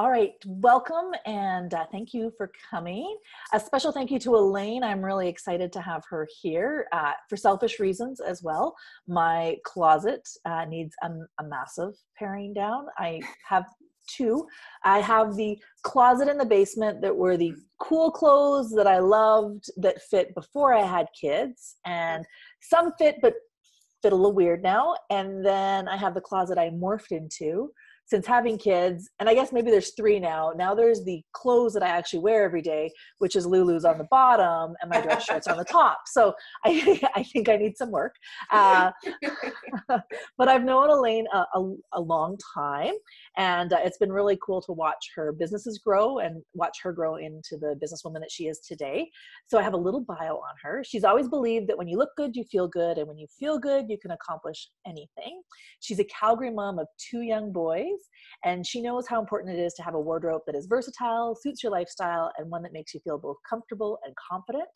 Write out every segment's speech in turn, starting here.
All right, welcome and thank you for coming. A special thank you to Alayne. I'm really excited to have her here for selfish reasons as well. My closet needs a massive paring down. I have two. I have the closet in the basement that were the cool clothes that I loved that fit before I had kids, and some fit but fit a little weird now. And then I have the closet I morphed into since having kids, and I guess maybe there's three now. Now there's the clothes that I actually wear every day, which is Lulu's on the bottom and my dress shirts on the top. So I think I need some work. But I've known Alayne a long time, and it's been really cool to watch her businesses grow and watch her grow into the businesswoman that she is today. So I have a little bio on her. She's always believed that when you look good, you feel good, and when you feel good, you can accomplish anything. She's a Calgary mom of two young boys, and she knows how important it is to have a wardrobe that is versatile, suits your lifestyle, and one that makes you feel both comfortable and confident.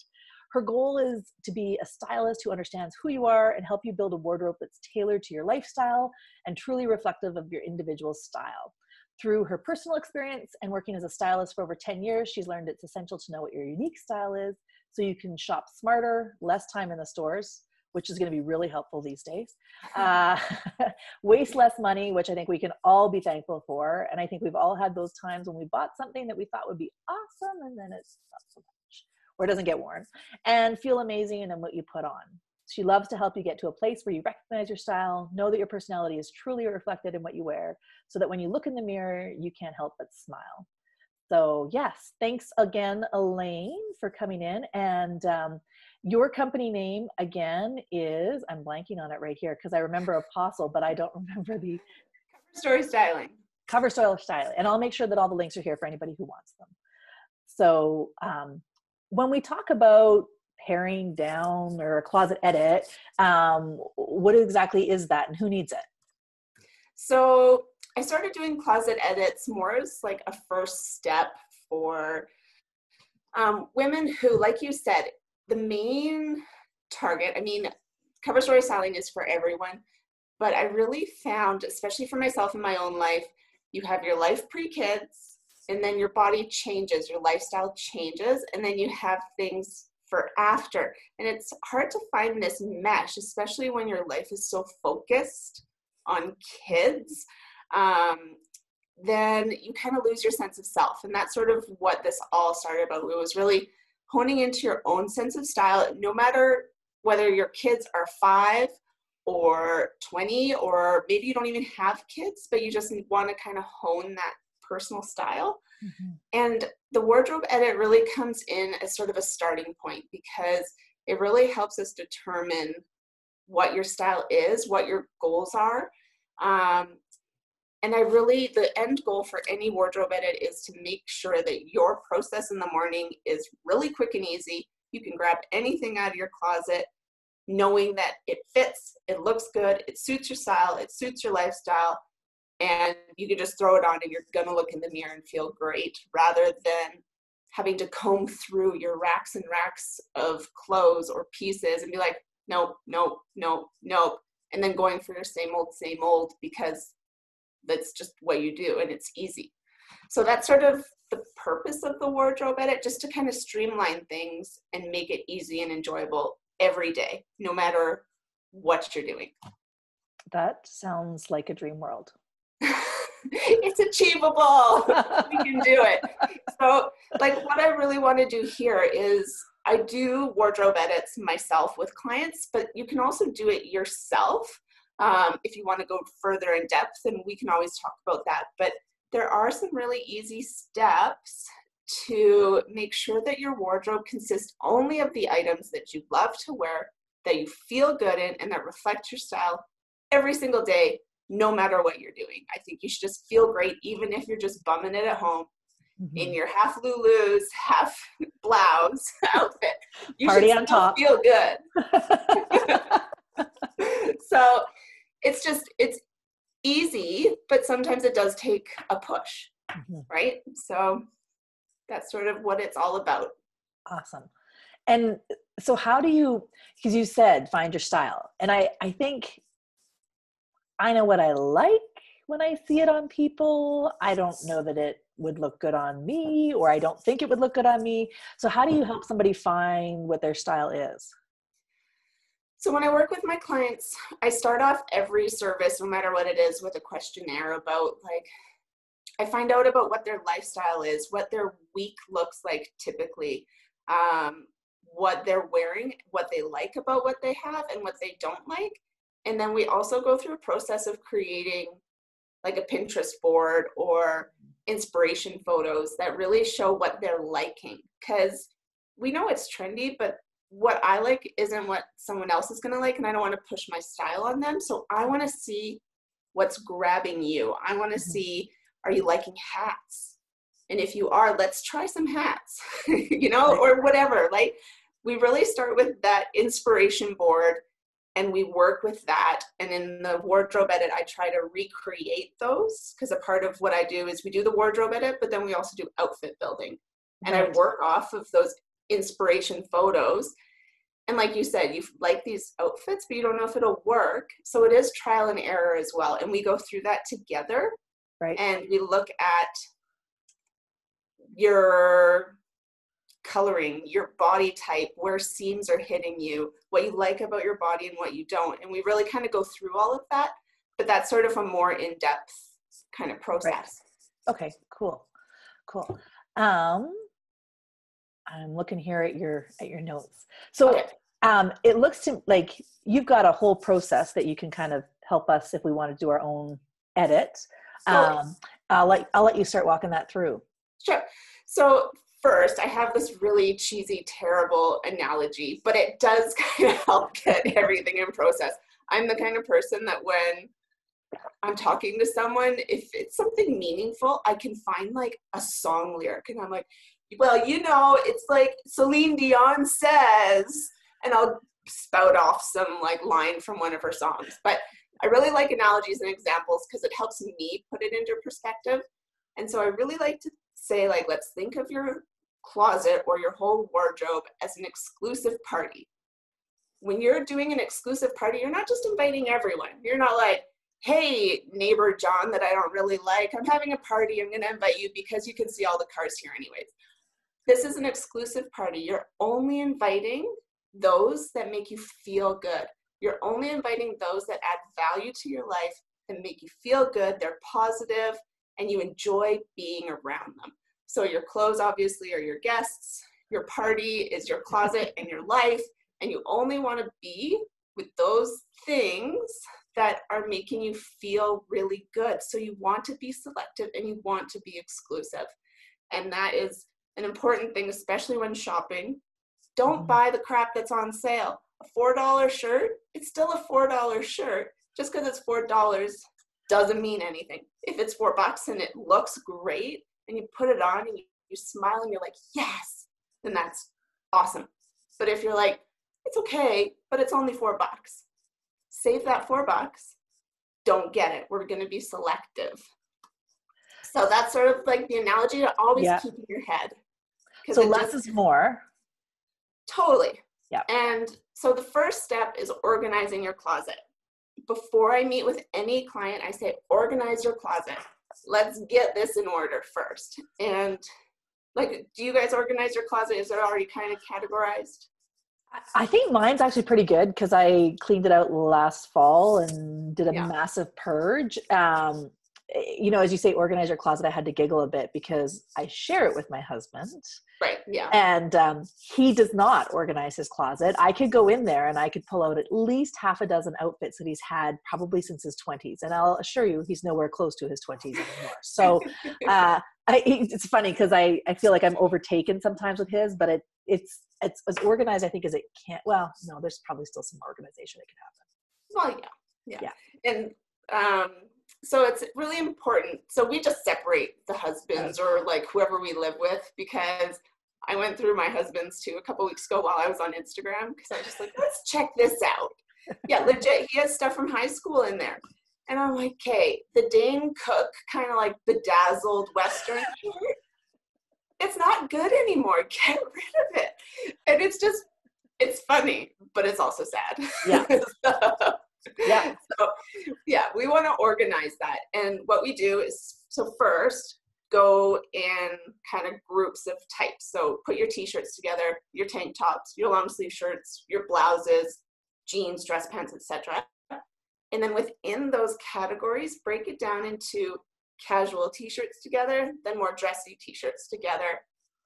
Her goal is to be a stylist who understands who you are and help you build a wardrobe that's tailored to your lifestyle and truly reflective of your individual style. Through her personal experience and working as a stylist for over 10 years, she's learned it's essential to know what your unique style is so you can shop smarter, less time in the stores, which is going to be really helpful these days. Waste less money, which I think we can all be thankful for. And I think we've all had those times when we bought something that we thought would be awesome, and then it's not so much, or it doesn't get worn. And feel amazing in what you put on. She loves to help you get to a place where you recognize your style, know that your personality is truly reflected in what you wear, so that when you look in the mirror, you can't help but smile. So yes, thanks again, Alayne, for coming in. And your company name again is, I'm blanking on it right here because I remember Apostle, but I don't remember the Cover Story Styling. Cover Story Styling. And I'll make sure that all the links are here for anybody who wants them. So when we talk about paring down or a closet edit, what exactly is that and who needs it? So I started doing closet edits more as like a first step for women who, like you said, the main target, I mean, Cover Story Styling is for everyone, but I really found, especially for myself in my own life, you have your life pre-kids, and then your body changes, your lifestyle changes, and then you have things for after. And it's hard to find this mesh, especially when your life is so focused on kids. Then you kind of lose your sense of self. And that's sort of what this all started about. It was really honing into your own sense of style, no matter whether your kids are 5 or 20, or maybe you don't even have kids, but you just want to kind of hone that personal style. Mm-hmm. And the wardrobe edit really comes in as sort of a starting point, because it really helps us determine what your style is, what your goals are. And the end goal for any wardrobe edit is to make sure that your process in the morning is really quick and easy. You can grab anything out of your closet, knowing that it fits, it looks good, it suits your style, it suits your lifestyle, and you can just throw it on and you're gonna look in the mirror and feel great, rather than having to comb through your racks and racks of clothes or pieces and be like, nope, nope, nope, nope, and then going for your same old, because that's just what you do and it's easy. So that's sort of the purpose of the wardrobe edit, just to kind of streamline things and make it easy and enjoyable every day, no matter what you're doing. That sounds like a dream world. It's achievable. We can do it. So like what I really want to do here is I do wardrobe edits myself with clients, but you can also do it yourself. If you want to go further in depth, and we can always talk about that. But there are some really easy steps to make sure that your wardrobe consists only of the items that you love to wear, that you feel good in, and that reflect your style every single day, no matter what you're doing. I think you should just feel great, even if you're just bumming it at home, mm-hmm. in your half Lulu's, half blouse outfit. You Party should on top. Feel good. So it's easy, but sometimes it does take a push, mm-hmm. right? So that's sort of what it's all about. Awesome. And so how do you, because you said find your style, and I think I know what I like when I see it on people. I don't know that it would look good on me, or I don't think it would look good on me. So how do you help somebody find what their style is? So when I work with my clients, I start off every service, no matter what it is, with a questionnaire about, like, I find out about what their lifestyle is, what their week looks like typically, what they're wearing, what they like about what they have, and what they don't like. And then we also go through a process of creating like a Pinterest board or inspiration photos that really show what they're liking. Because we know it's trendy, but what I like isn't what someone else is going to like, and I don't want to push my style on them. So I want to see what's grabbing you. I want to see, are you liking hats? And if you are, let's try some hats, you know, or whatever. Like, we really start with that inspiration board and we work with that. And in the wardrobe edit, I try to recreate those, because a part of what I do is we do the wardrobe edit, but then we also do outfit building. And I work off of those inspiration photos. And like you said, you like these outfits, but you don't know if it'll work. So it is trial and error as well. And we go through that together. Right. And we look at your coloring, your body type, where seams are hitting you, what you like about your body and what you don't. And we really kind of go through all of that, but that's sort of a more in-depth kind of process. Right. Okay, cool. I'm looking here at your notes. So it looks to like you've got a whole process that you can kind of help us if we want to do our own edit. I'll let you start walking that through. Sure. So first, I have this really cheesy, terrible analogy, but it does kind of help get everything in process. I'm the kind of person that when I'm talking to someone, if it's something meaningful, I can find like a song lyric and I'm like, well, you know, it's like Celine Dion says, and I'll spout off some like line from one of her songs. But I really like analogies and examples because it helps me put it into perspective. And so I really like to say, like, let's think of your closet or your whole wardrobe as an exclusive party. When you're doing an exclusive party, you're not just inviting everyone. You're not like, hey, neighbor John that I don't really like, I'm having a party, I'm going to invite you because you can see all the cars here anyways. This is an exclusive party. You're only inviting those that make you feel good. You're only inviting those that add value to your life, that make you feel good, they're positive, and you enjoy being around them. So your clothes obviously are your guests, your party is your closet and your life, and you only want to be with those things that are making you feel really good. So you want to be selective and you want to be exclusive. And that is an important thing, especially when shopping. Don't buy the crap that's on sale. A $4 shirt, it's still a $4 shirt. Just because it's $4 doesn't mean anything. If it's $4 and it looks great and you put it on and you smile and you're like, yes, then that's awesome. But if you're like, it's okay, but it's only $4, save that $4. Don't get it. We're going to be selective. So that's sort of like the analogy to always keep in your head. So less is more. Totally. Yeah. And so the first step is organizing your closet. Before I meet with any client, I say, organize your closet. Let's get this in order first. And like, do you guys organize your closet? Is it already kind of categorized? I think mine's actually pretty good because I cleaned it out last fall and did a massive purge. You know, as you say, organize your closet, I had to giggle a bit because I share it with my husband. Right, yeah. And he does not organize his closet. I could go in there and I could pull out at least half a dozen outfits that he's had probably since his 20s. And I'll assure you, he's nowhere close to his 20s anymore. So it's funny because I feel like I'm overtaken sometimes with his, but it's as organized, I think, as it can. Well, no, there's probably still some organization that can happen. Well, yeah. And so it's really important. So we just separate the husbands or like whoever we live with, because I went through my husband's too a couple weeks ago while I was on Instagram because I was just like, let's check this out. Yeah, legit. He has stuff from high school in there. And I'm like, okay, the Dane Cook kind of like bedazzled Western shirt, it's not good anymore. Get rid of it. And it's funny, but it's also sad. Yeah. So we want to organize that. And what we do is, so first, go in kind of groups of types. So put your t-shirts together, your tank tops, your long sleeve shirts, your blouses, jeans, dress pants, etc. And then within those categories, break it down into casual t-shirts together, then more dressy t-shirts together,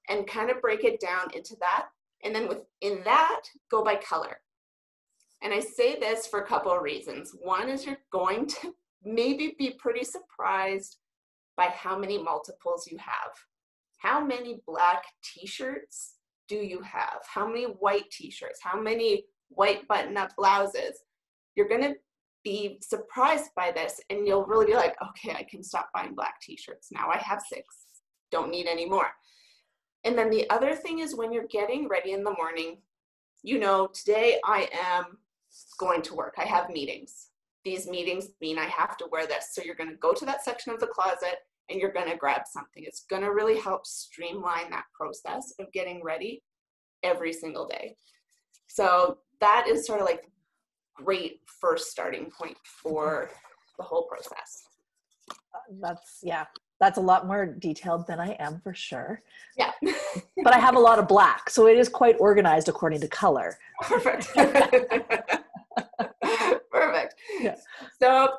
and kind of break it down into that. And then within that, go by color. And I say this for a couple of reasons. One is you're going to maybe be pretty surprised by how many multiples you have. How many black t-shirts do you have? How many white t-shirts? How many white button-up blouses? You're going to be surprised by this, and you'll really be like, okay, I can stop buying black t-shirts now. I have 6, don't need any more. And then the other thing is when you're getting ready in the morning, you know, today I am going to work. I have meetings. These meetings mean I have to wear this. So you're going to go to that section of the closet and you're going to grab something. It's going to really help streamline that process of getting ready every single day. So that is sort of like a great first starting point for the whole process. That's a lot more detailed than I am for sure. Yeah. But I have a lot of black, so it is quite organized according to color. Perfect. Perfect. Yeah. So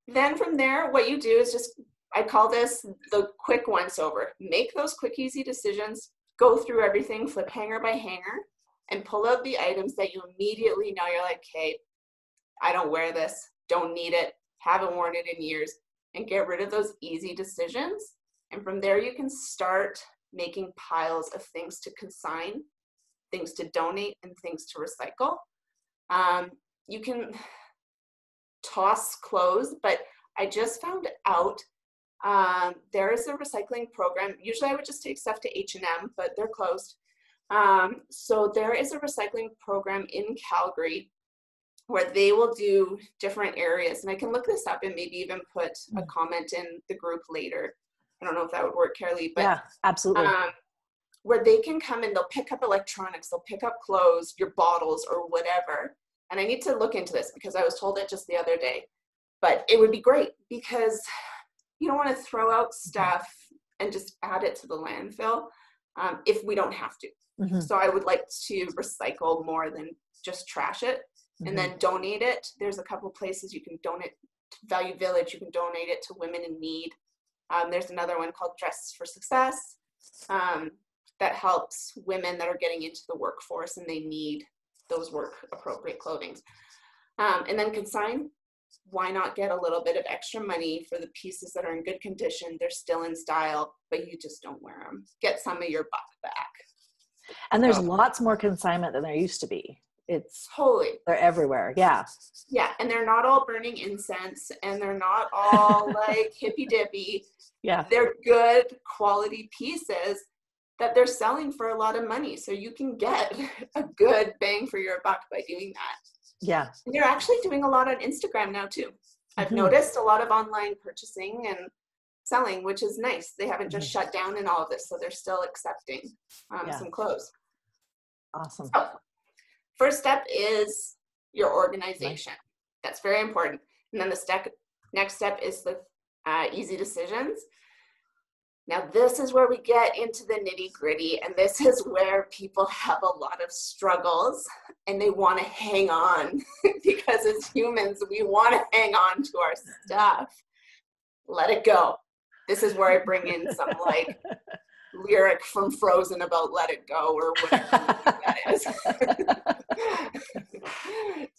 then from there, what you do is just, I call this the quick once over. Make those quick, easy decisions, go through everything, flip hanger by hanger, and pull out the items that you immediately know you're like, hey, I don't wear this, don't need it, haven't worn it in years, and get rid of those easy decisions. And from there, you can start making piles of things to consign, things to donate, and things to recycle. You can toss clothes, but I just found out there is a recycling program. Usually I would just take stuff to H&M, but they're closed. So there is a recycling program in Calgary where they will do different areas. And I can look this up and maybe even put a comment in the group later. I don't know if that would work, Carolee, but yeah, absolutely. Where they can come and they'll pick up electronics, they'll pick up clothes, your bottles or whatever. And I need to look into this because I was told it just the other day, but it would be great because you don't want to throw out stuff and just add it to the landfill if we don't have to. Mm-hmm. So I would like to recycle more than just trash it. And then donate it. There's a couple places you can donate to Value Village. You can donate it to women in need. There's another one called Dress for Success that helps women that are getting into the workforce and they need those work appropriate clothing. And then consign. Why not get a little bit of extra money for the pieces that are in good condition? They're still in style, but you just don't wear them. Get some of your buck back. And there's lots more consignment than there used to be. It's totally, they're everywhere. Yeah. Yeah. And they're not all burning incense and they're not all like hippy dippy. Yeah. They're good quality pieces that they're selling for a lot of money. So you can get a good bang for your buck by doing that. Yeah. And they're actually doing a lot on Instagram now too. I've noticed a lot of online purchasing and selling, which is nice. They haven't just shut down in all of this. So they're still accepting some clothes. Awesome. So, first step is your organization. That's very important. And then the next step is the easy decisions. Now, this is where we get into the nitty gritty, and this is where people have a lot of struggles and they want to hang on because as humans, we want to hang on to our stuff. Let it go. This is where I bring in some like lyric from Frozen about let it go or whatever that is.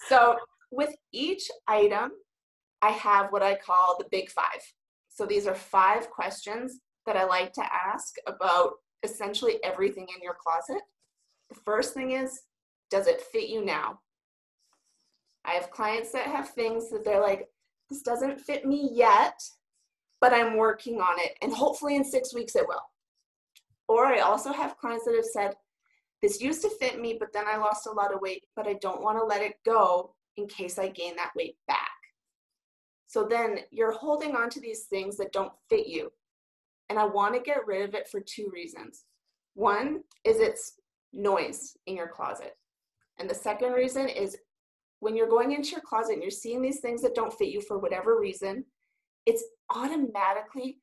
So with each item, I have what I call the big 5. So these are 5 questions that I like to ask about essentially everything in your closet. The first thing is, does it fit you now? I have clients that have things that they're like, this doesn't fit me yet, but I'm working on it. And hopefully in 6 weeks it will. Or I also have clients that have said, this used to fit me, but then I lost a lot of weight, but I don't want to let it go in case I gain that weight back. So then you're holding on to these things that don't fit you. And I want to get rid of it for 2 reasons. One is it's noise in your closet. And the second reason is when you're going into your closet and you're seeing these things that don't fit you for whatever reason, it's automatically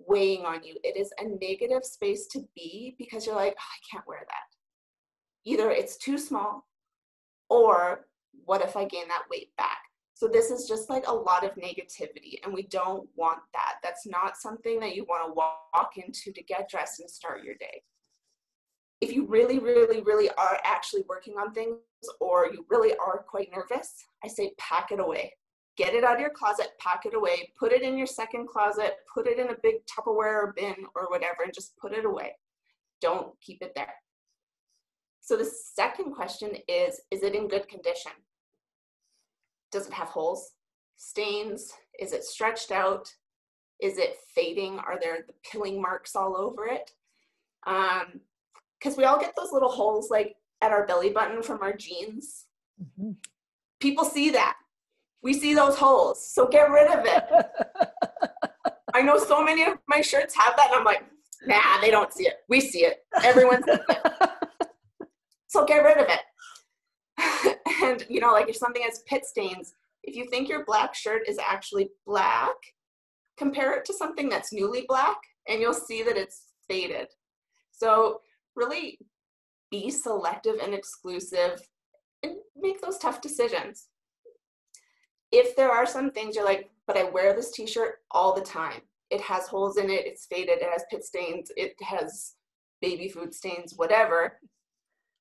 weighing on you. It is a negative space to be because you're like, oh, I can't wear that. Either it's too small, or what if I gain that weight back? So this is just like a lot of negativity, and we don't want that. That's not something that you want to walk into to get dressed and start your day. If you really, really, really are actually working on things, or you really are quite nervous, I say pack it away. Get it out of your closet, pack it away, put it in your second closet, put it in a big Tupperware or bin or whatever, and just put it away. Don't keep it there. So the second question is it in good condition? Does it have holes, stains? Is it stretched out? Is it fading? Are there the pilling marks all over it? Because we all get those little holes like at our belly button from our jeans. Mm-hmm. People see that. We see those holes, so get rid of it. I know so many of my shirts have that, and I'm like, nah, they don't see it. We see it. Everyone sees it. So get rid of it. And, you know, like if something has pit stains, if you think your black shirt is actually black, compare it to something that's newly black, and you'll see that it's faded. So really be selective and exclusive and make those tough decisions. If there are some things you're like, but I wear this t-shirt all the time. It has holes in it, it's faded, it has pit stains, it has baby food stains, whatever,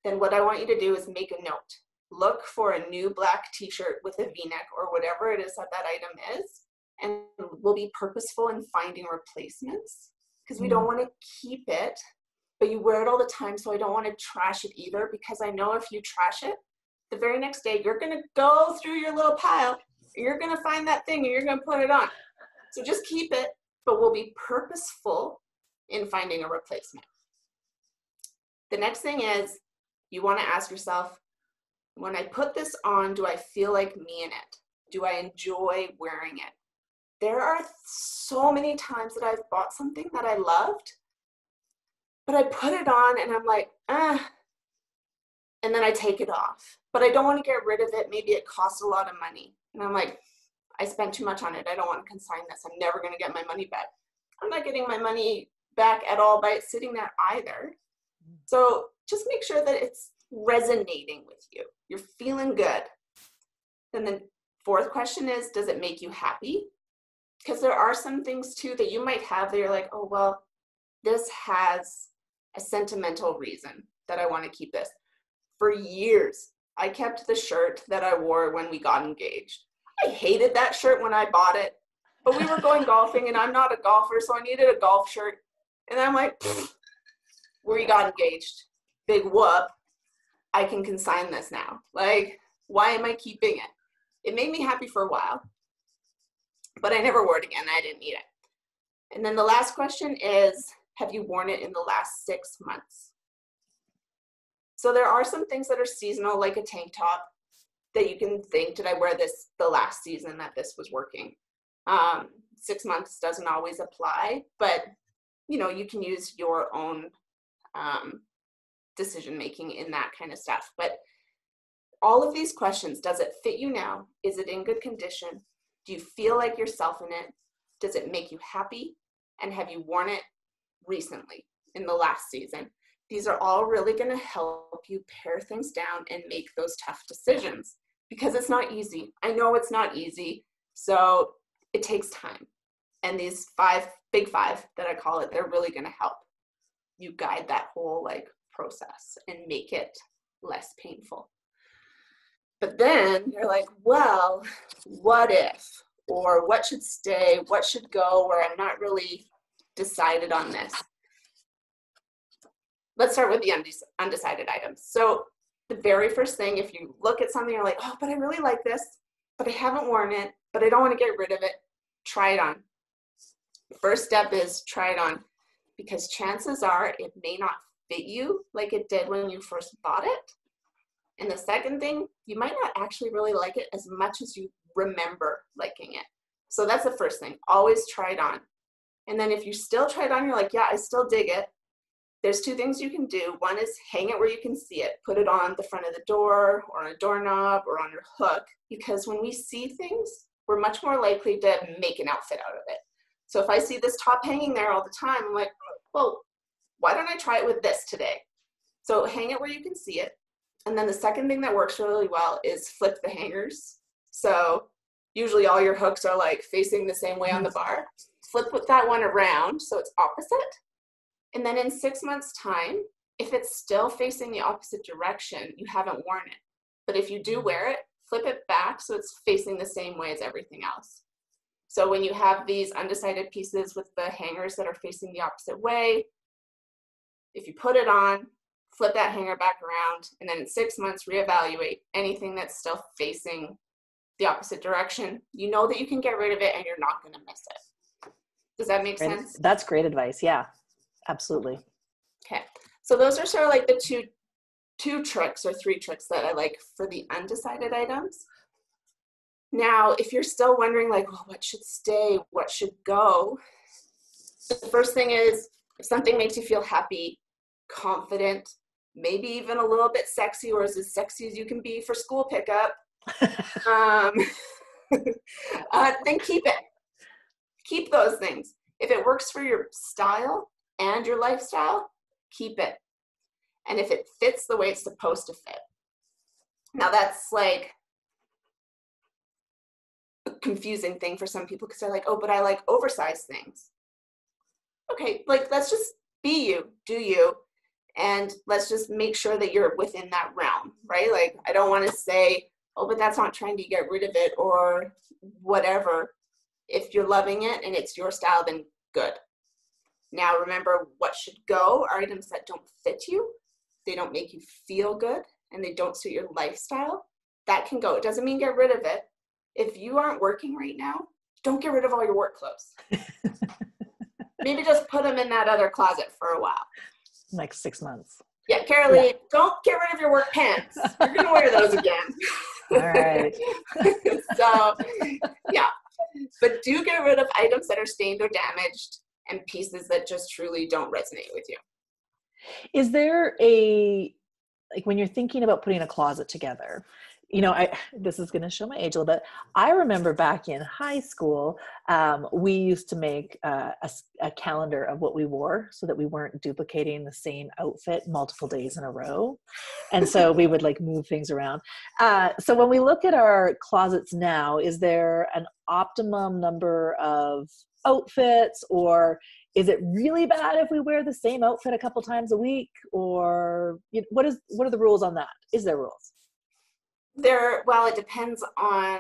then what I want you to do is make a note. Look for a new black t-shirt with a v-neck or whatever it is that that item is, and we'll be purposeful in finding replacements, because we don't want to keep it, but you wear it all the time, so I don't want to trash it either, because I know if you trash it, the very next day you're going to go through your little pile, and you're going to find that thing, and you're going to put it on. So just keep it, but we'll be purposeful in finding a replacement. The next thing is, you want to ask yourself, when I put this on, do I feel like me in it? Do I enjoy wearing it? There are so many times that I've bought something that I loved, but I put it on and I'm like, and then I take it off. But I don't want to get rid of it. Maybe it costs a lot of money. And I'm like, I spent too much on it. I don't want to consign this. I'm never going to get my money back. I'm not getting my money back at all by it sitting there either. So just make sure that it's resonating with you. You're feeling good. Then the fourth question is, does it make you happy? Because there are some things too that you might have that you're like, oh, well, this has a sentimental reason that I want to keep this. For years, I kept the shirt that I wore when we got engaged. I hated that shirt when I bought it, but we were going golfing and I'm not a golfer, so I needed a golf shirt. And I'm like, we got engaged. Big whoop. I can consign this now. Like, why am I keeping it? It made me happy for a while, but I never wore it again. I didn't need it. And then the last question is, have you worn it in the last 6 months? So there are some things that are seasonal, like a tank top, that you can think, did I wear this the last season that this was working? 6 months doesn't always apply, but you know, you can use your own decision-making in that kind of stuff. But all of these questions, does it fit you now? Is it in good condition? Do you feel like yourself in it? Does it make you happy? And have you worn it recently in the last season? These are all really going to help you pare things down and make those tough decisions, because it's not easy. I know it's not easy. So it takes time. And these big five that I call it, they're really going to help you guide that whole process and make it less painful. But then you're like, well, what if, or what should stay, what should go, or I'm not really decided on this. Let's start with the undecided items. So the very first thing, if you look at something, you're like, oh, but I really like this, but I haven't worn it, but I don't want to get rid of it, try it on. First step is try it on, because chances are it may not fit you like it did when you first bought it. And the second thing, you might not actually really like it as much as you remember liking it. So that's the first thing, always try it on. And then if you still try it on, you're like, yeah, I still dig it. There's two things you can do. One is hang it where you can see it. Put it on the front of the door or on a doorknob or on your hook, because when we see things, we're much more likely to make an outfit out of it. So if I see this top hanging there all the time, I'm like, well, why don't I try it with this today? So hang it where you can see it. And then the second thing that works really well is flip the hangers. So usually all your hooks are like facing the same way on the bar. Flip that one around so it's opposite. And then in 6 months' time, if it's still facing the opposite direction, you haven't worn it. But if you do wear it, flip it back so it's facing the same way as everything else. So when you have these undecided pieces with the hangers that are facing the opposite way, if you put it on, flip that hanger back around, and then in 6 months, reevaluate anything that's still facing the opposite direction. You know that you can get rid of it and you're not going to miss it. Does that make sense? That's great advice. Yeah, absolutely. Okay. So those are sort of like the two tricks or three tricks that I like for the undecided items. Now, if you're still wondering like, well, what should stay, what should go? The first thing is, if something makes you feel happy, confident, maybe even a little bit sexy, or as sexy as you can be for school pickup, then keep it. Keep those things. If it works for your style and your lifestyle, keep it. And if it fits the way it's supposed to fit. Now that's like a confusing thing for some people because they're like, oh, but I like oversized things. Okay, like let's just be you, do you, and let's just make sure that you're within that realm, right? Like I don't want to say, oh, but that's not trying to get rid of it or whatever. If you're loving it and it's your style, then good. Now remember, what should go are items that don't fit you, they don't make you feel good, and they don't suit your lifestyle. That can go. It doesn't mean get rid of it. If you aren't working right now, don't get rid of all your work clothes. Maybe just put them in that other closet for a while. Like 6 months. Yeah, Carolee, don't get rid of your work pants. You're going to wear those again. All right. So, yeah. But do get rid of items that are stained or damaged and pieces that just truly don't resonate with you. Is there like when you're thinking about putting a closet together, this is going to show my age a little bit. I remember back in high school, we used to make a calendar of what we wore so that we weren't duplicating the same outfit multiple days in a row. And so we would like move things around. So when we look at our closets now, is there an optimum number of outfits, or is it really bad if we wear the same outfit a couple times a week? Or what are the rules on that? Is there rules? Well, it depends on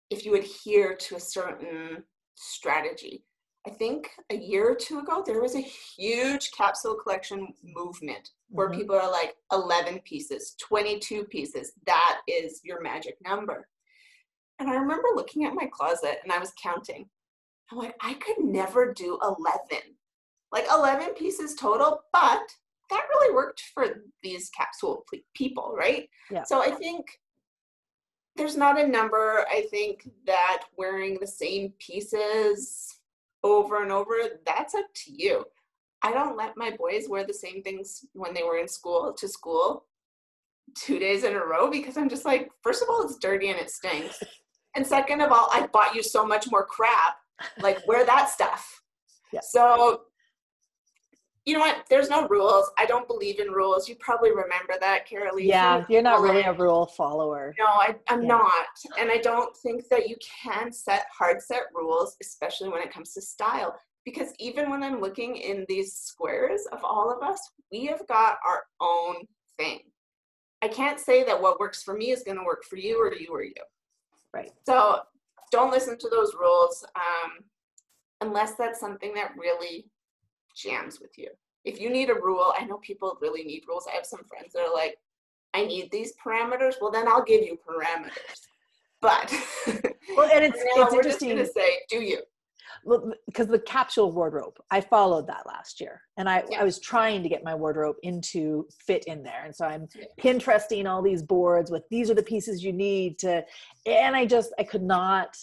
if you adhere to a certain strategy. I think a year or two ago, there was a huge capsule collection movement where people are like 11 pieces, 22 pieces. That is your magic number. And I remember looking at my closet and I was counting. I'm like, I could never do 11. Like 11 pieces total, but that really worked for these capsule people, right? Yeah. So I think there's not a number. I think that wearing the same pieces over and over, that's up to you. I don't let my boys wear the same things when they were in school 2 days in a row because I'm just like, first of all, it's dirty and it stinks. And second of all, I bought you so much more crap. Like, wear that stuff. Yeah. So, you know what? There's no rules. I don't believe in rules. You probably remember that, Carolee. Yeah, you're not really a rule follower. No, I'm not. And I don't think that you can set hard set rules, especially when it comes to style. Because even when I'm looking in these squares of all of us, we have got our own thing. I can't say that what works for me is going to work for you or you or you. Right. So don't listen to those rules unless that's something that really jams with you. If you need a rule, I know people really need rules. I have some friends that are like, I need these parameters. Well, then I'll give you parameters. But well, and it's we're interesting just going to say, do you? Well, because the capsule wardrobe, I followed that last year, and I was trying to get my wardrobe into fit in there. And so I'm Pinteresting all these boards with, these are the pieces you need to, and I could not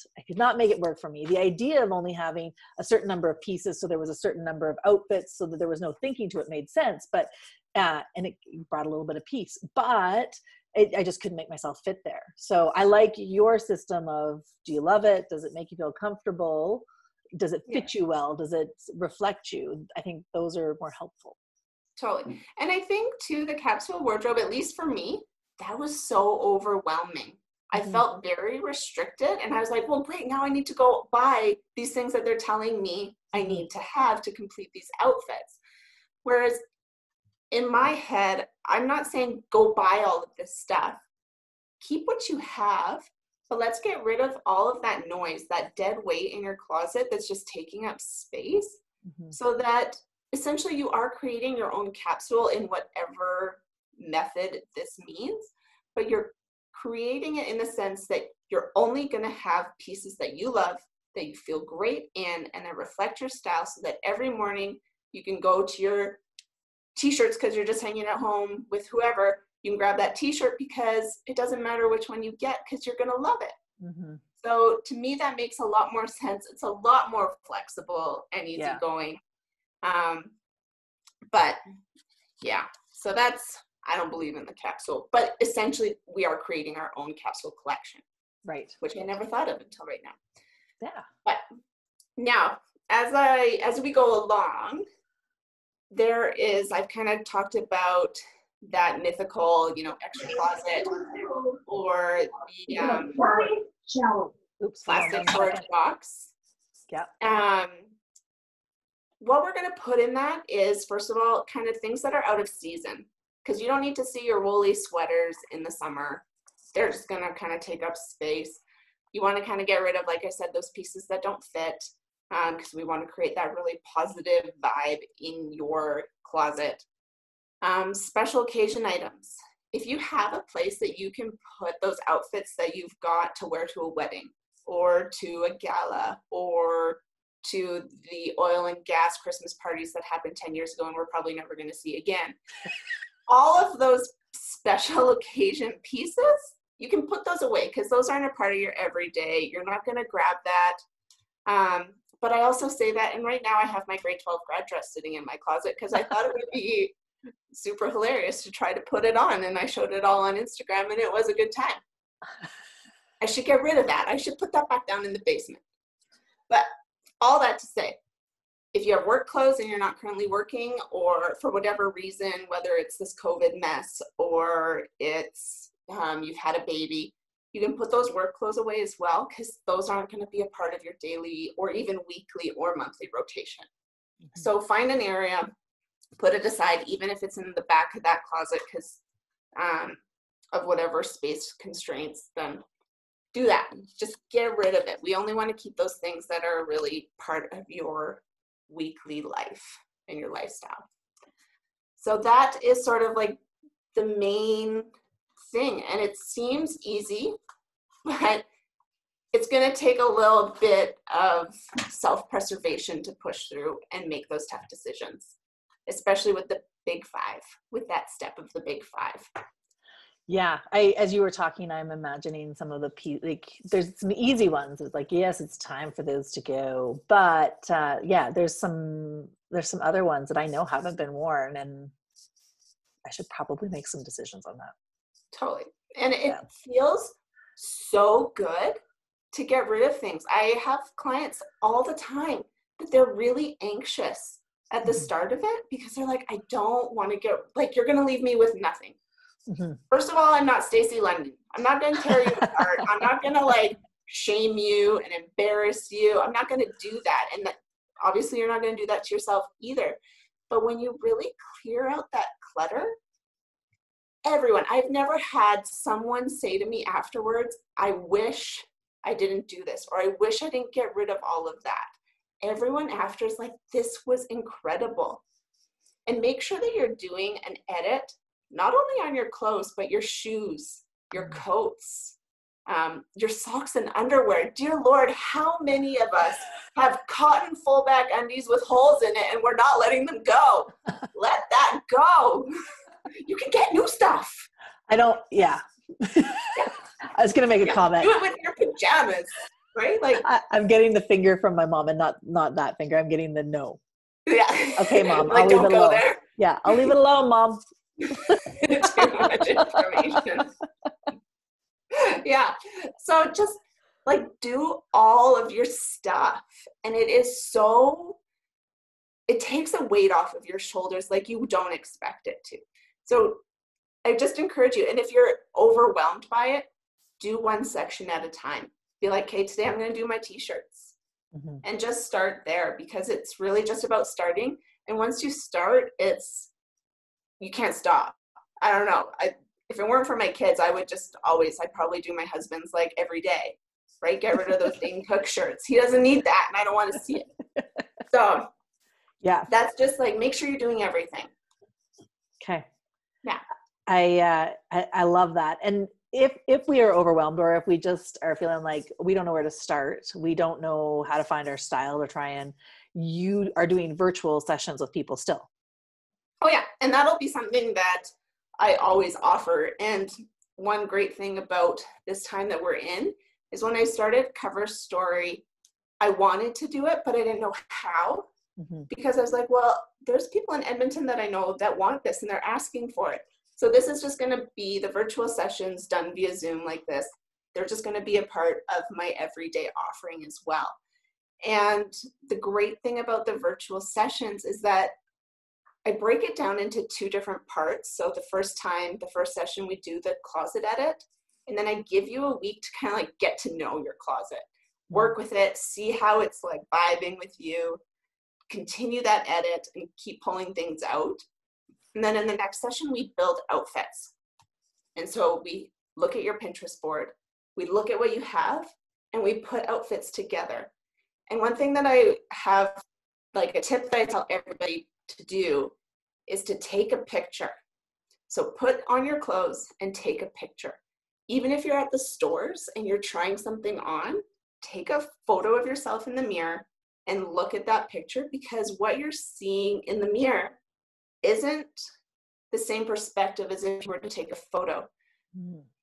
make it work for me. The idea of only having a certain number of pieces, so there was a certain number of outfits, so that there was no thinking to it, made sense. But, and it brought a little bit of peace, but I just couldn't make myself fit there. So I like your system of, do you love it? Does it make you feel comfortable? Does it fit you well? Does it reflect you? I think those are more helpful. Totally. And I think too, the capsule wardrobe, at least for me, that was so overwhelming. I felt very restricted, and I was like, well, great, now I need to go buy these things that they're telling me I need to have to complete these outfits. Whereas in my head, I'm not saying go buy all of this stuff. Keep what you have, but let's get rid of all of that noise, that dead weight in your closet that's just taking up space, so that essentially you are creating your own capsule in whatever method this means, but you're creating it in the sense that you're only going to have pieces that you love, that you feel great in, and that reflect your style, so that every morning you can go to your t-shirts because you're just hanging at home with whoever. You can grab that t-shirt because it doesn't matter which one you get because you're going to love it. So to me, that makes a lot more sense. It's a lot more flexible and easygoing. But yeah, so that's, I don't believe in the capsule, but essentially we are creating our own capsule collection. Right. Which I never thought of until right now. Yeah. But now, as we go along, I've kind of talked about that mythical, extra closet, or the plastic storage box. Yeah. What we're going to put in that is, first of all, kind of things that are out of season, because you don't need to see your woolly sweaters in the summer. They're just going to kind of take up space. You want to kind of get rid of, like I said, those pieces that don't fit, because we want to create that really positive vibe in your closet. Special occasion items. If you have a place that you can put those outfits that you've got to wear to a wedding, or to a gala, or to the oil and gas Christmas parties that happened 10 years ago and we're probably never going to see again. All of those special occasion pieces, you can put those away because those aren't a part of your everyday. You're not going to grab that. But I also say that, and right now I have my grade 12 grad dress sitting in my closet because I thought it would be super hilarious to try to put it on, and I showed it all on Instagram and it was a good time. I should get rid of that. I should put that back down in the basement. But all that to say, if you have work clothes and you're not currently working, or for whatever reason, whether it's this COVID mess or it's you've had a baby, you can put those work clothes away as well, because those aren't going to be a part of your daily or even weekly or monthly rotation. So find an area, put it aside, even if it's in the back of that closet because of whatever space constraints, then do that. Just get rid of it. We only want to keep those things that are really part of your weekly life and your lifestyle. So that is sort of like the main thing. And it seems easy, but it's going to take a little bit of self-preservation to push through and make those tough decisions, especially with the big five, with that step of the big five. Yeah, as you were talking, I'm imagining some of the there's some easy ones. It's like, yes, it's time for those to go, but yeah, there's some other ones that I know haven't been worn, and I should probably make some decisions on that. Totally, and it feels so good to get rid of things. I have clients all the time that they're really anxious at the start of it because they're like, I don't want to get, like, you're going to leave me with nothing. First of all, I'm not Stacey London. I'm not going to tear you apart. I'm not going to like shame you and embarrass you. I'm not going to do that. And that, obviously you're not going to do that to yourself either. But when you really clear out that clutter, I've never had someone say to me afterwards, I wish I didn't do this, or I wish I didn't get rid of all of that. Everyone after is like, this was incredible. And make sure that you're doing an edit, not only on your clothes, but your shoes, your coats, your socks and underwear. Dear Lord, how many of us have cotton full back undies with holes in it and we're not letting them go? Let that go. You can get new stuff. I was going to make a comment. Do it with your pajamas, right? Like I'm getting the finger from my mom, and not that finger. I'm getting the no. Yeah. Okay, Mom, like, I'll leave don't it go alone. there. Yeah, I'll leave it alone, Mom. Too much information. Yeah. So just Like, do all of your stuff. And it takes a weight off of your shoulders like you don't expect it to. So I just encourage you. And if you're overwhelmed by it, do one section at a time. Be like, okay, today I'm going to do my t-shirts. Mm-hmm. And just start there, because it's really just about starting. And once you start, you can't stop. I don't know. If it weren't for my kids, I'd probably do my husband's like every day, right? Get rid of those Dane Cook shirts. He doesn't need that, and I don't want to see it. So yeah, that's just like, make sure you're doing everything. Okay. Yeah. I love that. And if we are overwhelmed, or if we just are feeling like we don't know where to start, we don't know how to find our style or try, and you are doing virtual sessions with people still. Oh yeah. And that'll be something that I always offer. And one great thing about this time that we're in is, when I started Cover Story, I wanted to do it, but I didn't know how, because I was like, well, there's people in Edmonton that I know that want this and they're asking for it. So this is just going to be the virtual sessions done via Zoom like this. They're just going to be a part of my everyday offering as well. And the great thing about the virtual sessions is that I break it down into 2 different parts. So the first session, we do the closet edit, and then I give you a week to kind of like get to know your closet, work with it, see how it's like vibing with you, continue that edit and keep pulling things out. And then in the next session, we build outfits. And so we look at your Pinterest board, we look at what you have, and we put outfits together. And one thing that I have, like a tip that I tell everybody to do, is to take a picture. So put on your clothes and take a picture. Even if you're at the stores and you're trying something on, take a photo of yourself in the mirror and look at that picture, because what you're seeing in the mirror isn't the same perspective as if you were to take a photo.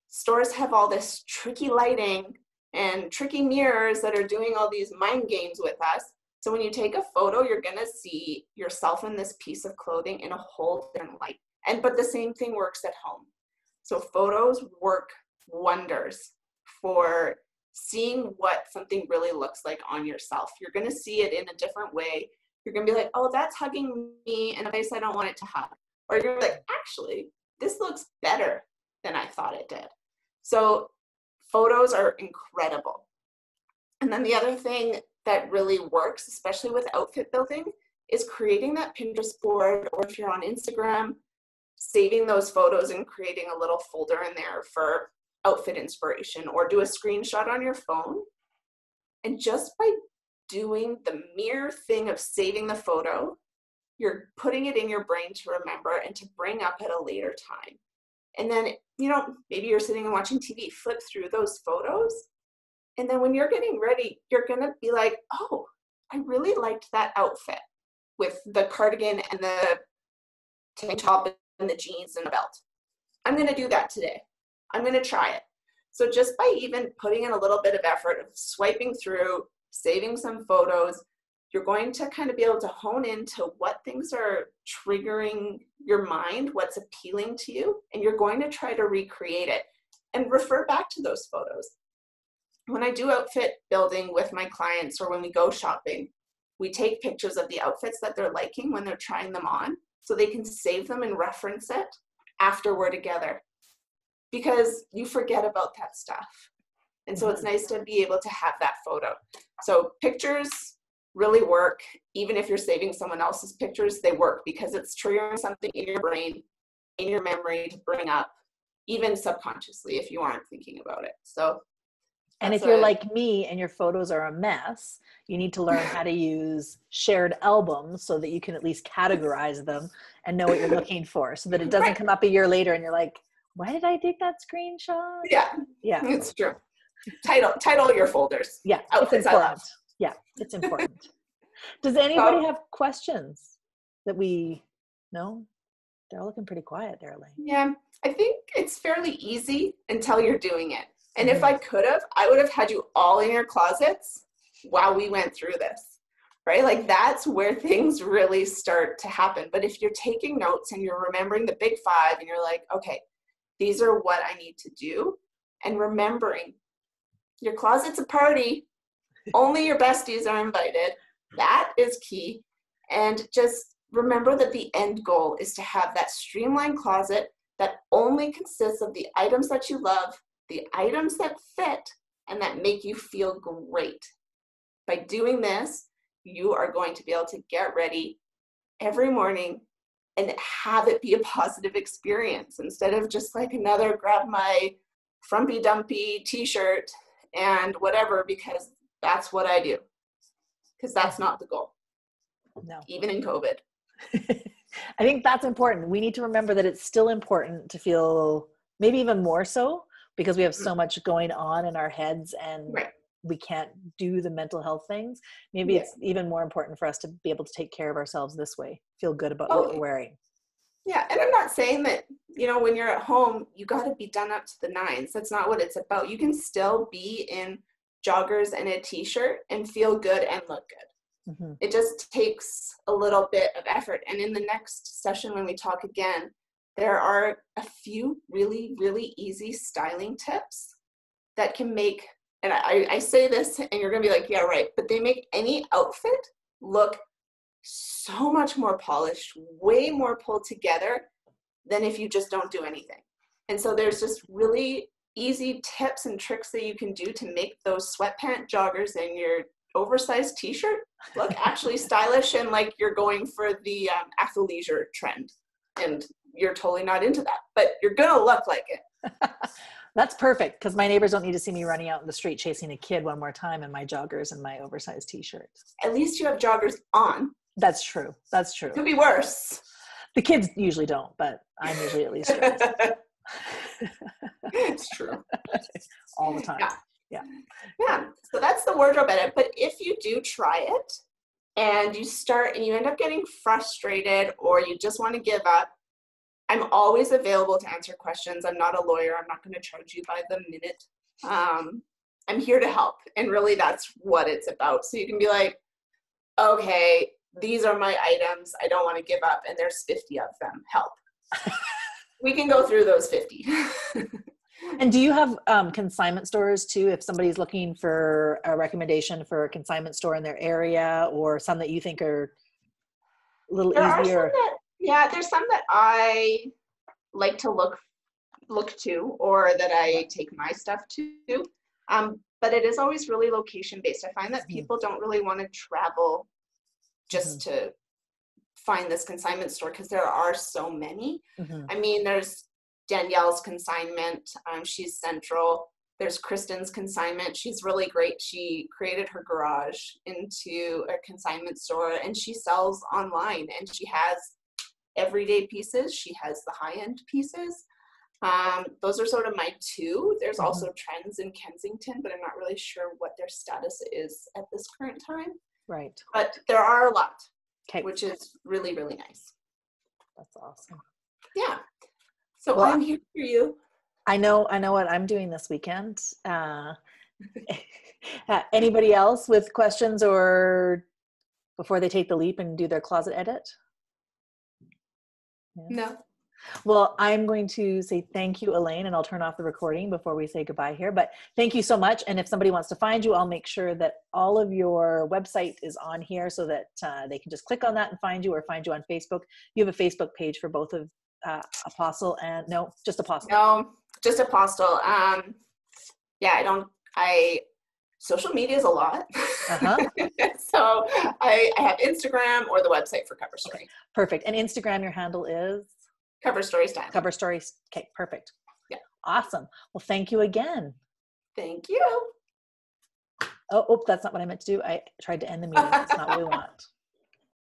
Stores have all this tricky lighting and tricky mirrors that are doing all these mind games with us. So when you take a photo, you're going to see yourself in this piece of clothing in a whole different light. But the same thing works at home. So photos work wonders for seeing what something really looks like on yourself. You're going to see it in a different way. You're going to be like, oh, that's hugging me in a place I don't want it to hug. Or you're like, actually, this looks better than I thought it did. So photos are incredible. And then the other thing that really works, especially with outfit building, is creating that Pinterest board, or if you're on Instagram, saving those photos and creating a little folder in there for outfit inspiration, or do a screenshot on your phone. And just by doing the mere thing of saving the photo, you're putting it in your brain to remember and to bring up at a later time. And then, maybe you're sitting and watching TV, flip through those photos. And then when you're getting ready, you're going to be like, oh, I really liked that outfit with the cardigan and the tank top and the jeans and the belt. I'm going to do that today. I'm going to try it. So just by even putting in a little bit of effort of swiping through, saving some photos, you're going to kind of be able to hone into what things are triggering your mind, what's appealing to you, and you're going to try to recreate it and refer back to those photos. When I do outfit building with my clients, or when we go shopping, we take pictures of the outfits that they're liking when they're trying them on, so they can save them and reference it after we're together, because you forget about that stuff. And so it's nice to be able to have that photo. So pictures really work. Even if you're saving someone else's pictures, they work, because it's triggering something in your brain, in your memory to bring up, even subconsciously if you aren't thinking about it. So, and if you're like me and your photos are a mess, you need to learn how to use shared albums so that you can at least categorize them and know what you're looking for, so that it doesn't come up a year later and you're like, why did I take that screenshot? Yeah, it's true. Title your folders. Yeah, outfits it's important. Yeah, it's important. Does anybody have questions that we know? They're all looking pretty quiet there, Alayne. Yeah, I think it's fairly easy until you're doing it. And if I could have, I would have had you all in your closets while we went through this, right? Like, that's where things really start to happen. But if you're taking notes and you're remembering the big 5 and you're like, okay, these are what I need to do, and remembering Your closet's a party. Only your besties are invited. That is key. And just remember that the end goal is to have that streamlined closet that only consists of the items that you love, the items that fit, and that make you feel great. By doing this, you are going to be able to get ready every morning and have it be a positive experience instead of just like another grab my frumpy dumpy t-shirt and whatever, because that's what I do. Because that's not the goal. No. Even in COVID. I think that's important. We need to remember that it's still important to feel, maybe even more so, because we have so much going on in our heads and we can't do the mental health things. Maybe it's even more important for us to be able to take care of ourselves this way, feel good about what we're wearing. Yeah, and I'm not saying that, you know, when you're at home, you got to be done up to the nines. That's not what it's about. You can still be in joggers and a t-shirt and feel good and look good. Mm-hmm. It just takes a little bit of effort. And in the next session, when we talk again, there are a few really, really easy styling tips that can make, and I say this and you're going to be like, yeah, right, but they make any outfit look so much more polished, way more pulled together than if you just don't do anything. And so there's just really easy tips and tricks that you can do to make those sweatpant joggers and your oversized t-shirt look actually stylish and like you're going for the athleisure trend. And you're totally not into that, but you're going to look like it. That's perfect, because my neighbors don't need to see me running out in the street chasing a kid one more time in my joggers and my oversized t-shirt. At least you have joggers on. That's true. That's true. Could be worse. The kids usually don't, but I'm usually at least dressed. It's true. All the time. Yeah. So that's the wardrobe edit. But if you do try it and you start and you end up getting frustrated or you just want to give up, I'm always available to answer questions. I'm not a lawyer. I'm not going to charge you by the minute. I'm here to help. And really that's what it's about. So you can be like, okay, these are my items. I don't want to give up. And there's 50 of them. Help. We can go through those 50. And do you have consignment stores too? If somebody's looking for a recommendation for a consignment store in their area, or some that you think are a little easier? There's some that I like to look to, or that I take my stuff to. But it is always really location based. I find that people don't really want to travel just to find this consignment store because there are so many. I mean, there's Danielle's consignment. She's central. There's Kristen's consignment. She's really great. She created her garage into a consignment store and she sells online, and she has everyday pieces. She has the high-end pieces. Those are sort of my two. There's also Trends in Kensington, but I'm not really sure what their status is at this current time. Right. But there are a lot, which is really, really nice. That's awesome. Yeah. So I'm here for you. I know what I'm doing this weekend. Anybody else with questions or before they take the leap and do their closet edit? Yeah. No. Well, I'm going to say thank you, Alayne, and I'll turn off the recording before we say goodbye here. But thank you so much. And if somebody wants to find you, I'll make sure that all of your website is on here so that they can just click on that and find you, or find you on Facebook. You have a Facebook page for both of Apostle and just Apostle. No, just Apostle. Social media is a lot. So I have Instagram or the website for Cover Story. Okay, perfect. And Instagram, your handle is? Cover Story Style. Cover Stories. Okay, perfect. Yeah. Awesome. Well, thank you again. Thank you. Oh, that's not what I meant to do. I tried to end the meeting. That's not what we want.